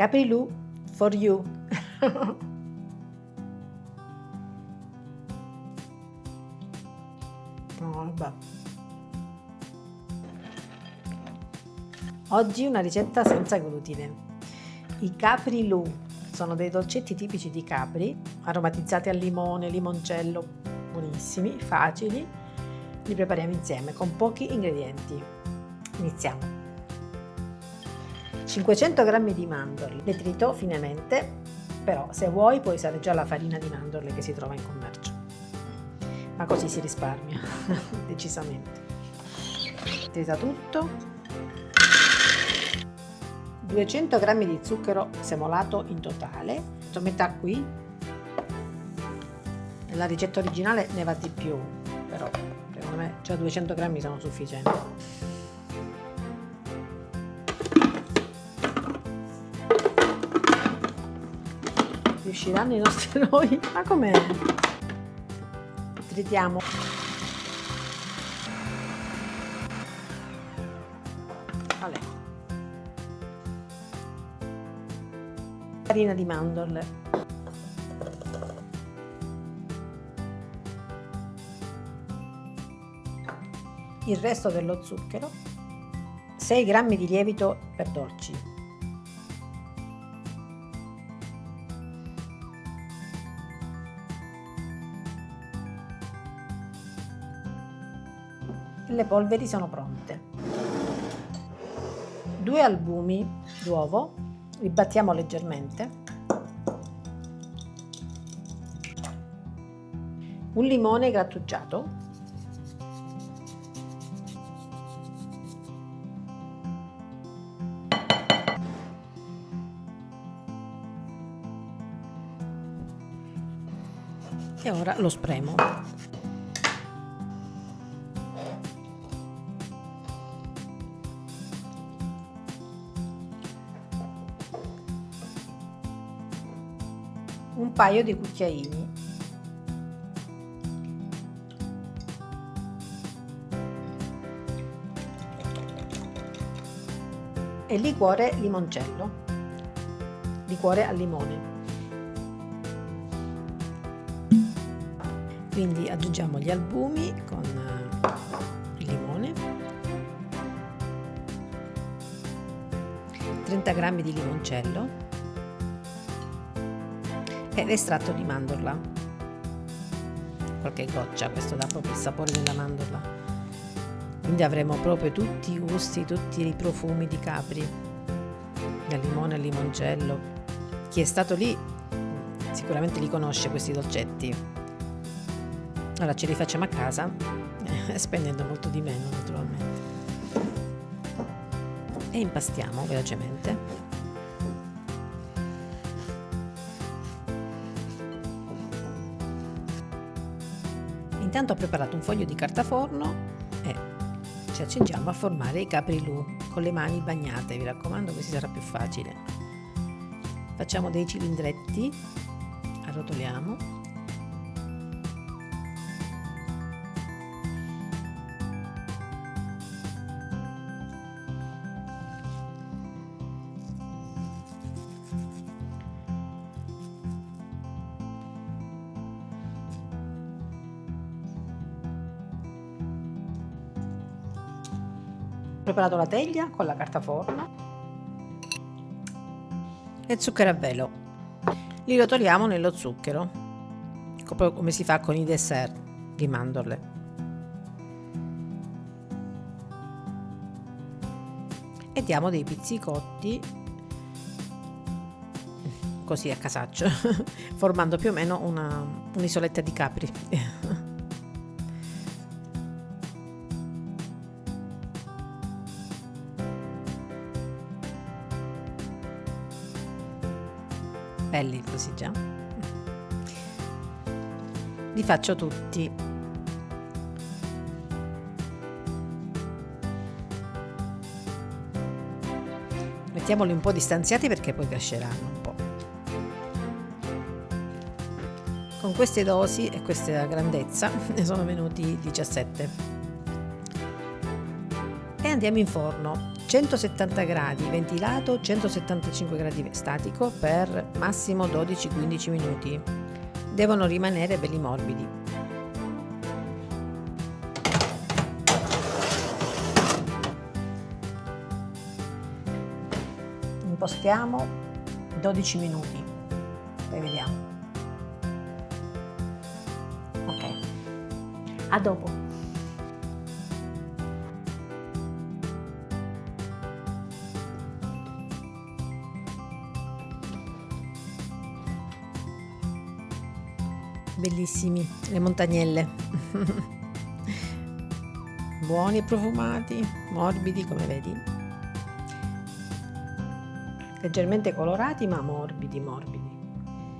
Caprilù for you. No, vabbè. Oggi una ricetta senza glutine. I Caprilù sono dei dolcetti tipici di Capri, aromatizzati al limone, limoncello, buonissimi, facili. Li prepariamo insieme con pochi ingredienti. Iniziamo. 500 g di mandorle, le trito finemente, però se vuoi puoi usare già la farina di mandorle che si trova in commercio, ma così si risparmia decisamente. Trita tutto. 200 g di zucchero semolato in totale, metà qui. Nella ricetta originale ne va di più, però secondo me già 200 g sono sufficienti. Riusciranno i nostri eroi? Ma com'è? Tritiamo. Vale. Farina di mandorle. Il resto dello zucchero. 6 g di lievito per dolci. Le polveri sono pronte. 2 albumi d'uovo, li battiamo leggermente. Un limone grattugiato. E ora lo spremo. Un paio di cucchiaini. E liquore limoncello, liquore al limone. Quindi aggiungiamo gli albumi con il limone, 30 g di limoncello e l'estratto di mandorla, qualche goccia, questo dà proprio il sapore della mandorla, quindi avremo proprio tutti i gusti, tutti i profumi di Capri, dal limone al limoncello. Chi è stato lì sicuramente li conosce questi dolcetti. Ora ce li facciamo a casa spendendo molto di meno naturalmente, e impastiamo velocemente. Intanto ho preparato un foglio di carta forno e ci accingiamo a formare i Caprilù con le mani bagnate, vi raccomando, così sarà più facile. Facciamo dei cilindretti, arrotoliamo. Ho preparato la teglia con la carta forno e zucchero a velo. Li rotoliamo nello zucchero, proprio come si fa con i dessert di mandorle. E diamo dei pizzicotti così a casaccio, formando più o meno un'isoletta di Capri. Belli così già. Li faccio tutti. Mettiamoli un po' distanziati perché poi cresceranno un po'. Con queste dosi e questa grandezza ne sono venuti 17. E andiamo in forno, 170 gradi ventilato, 175 gradi statico per massimo 12-15 minuti. Devono rimanere belli morbidi. Impostiamo 12 minuti, poi vediamo. Ok, a dopo. Bellissimi, le montagnelle. Buoni e profumati, morbidi come vedi. Leggermente colorati ma morbidi.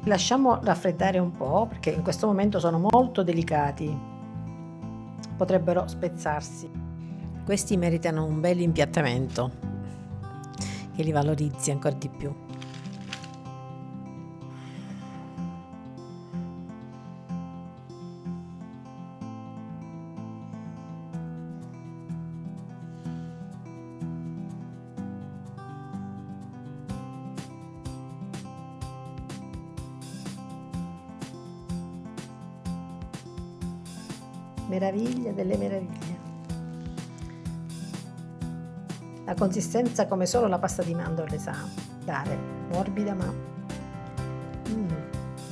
Lasciamo raffreddare un po' perché in questo momento sono molto delicati. Potrebbero spezzarsi. Questi meritano un bel impiattamento che li valorizzi ancora di più. Meraviglia delle meraviglie. La consistenza come solo la pasta di mandorle sa dare, morbida ma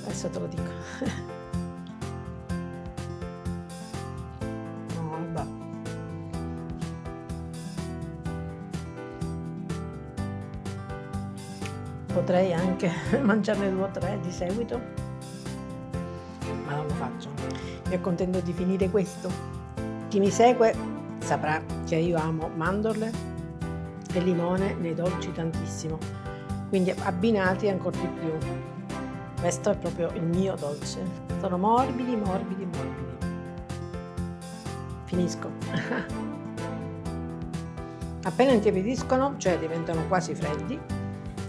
adesso te lo dico. No, vabbè. Potrei anche mangiarne 2 o 3 di seguito, ma non lo faccio. Mi accontento di finire questo. Chi mi segue saprà che io amo mandorle e limone nei dolci tantissimo, quindi abbinati ancora di più. Questo è proprio il mio dolce. Sono morbidi. Finisco. Appena intiepidiscono, cioè diventano quasi freddi,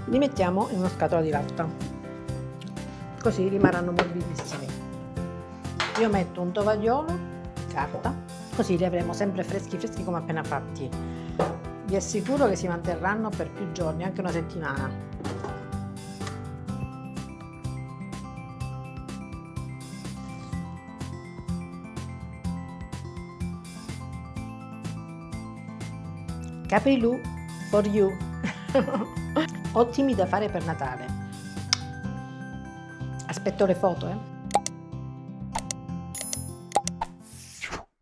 li mettiamo in una scatola di latta, così rimarranno morbidissimi. Io metto un tovagliolo di carta, così li avremo sempre freschi come appena fatti. Vi assicuro che si manterranno per più giorni, anche una settimana. Caprilù for you. Ottimi da fare per Natale. Aspetto le foto,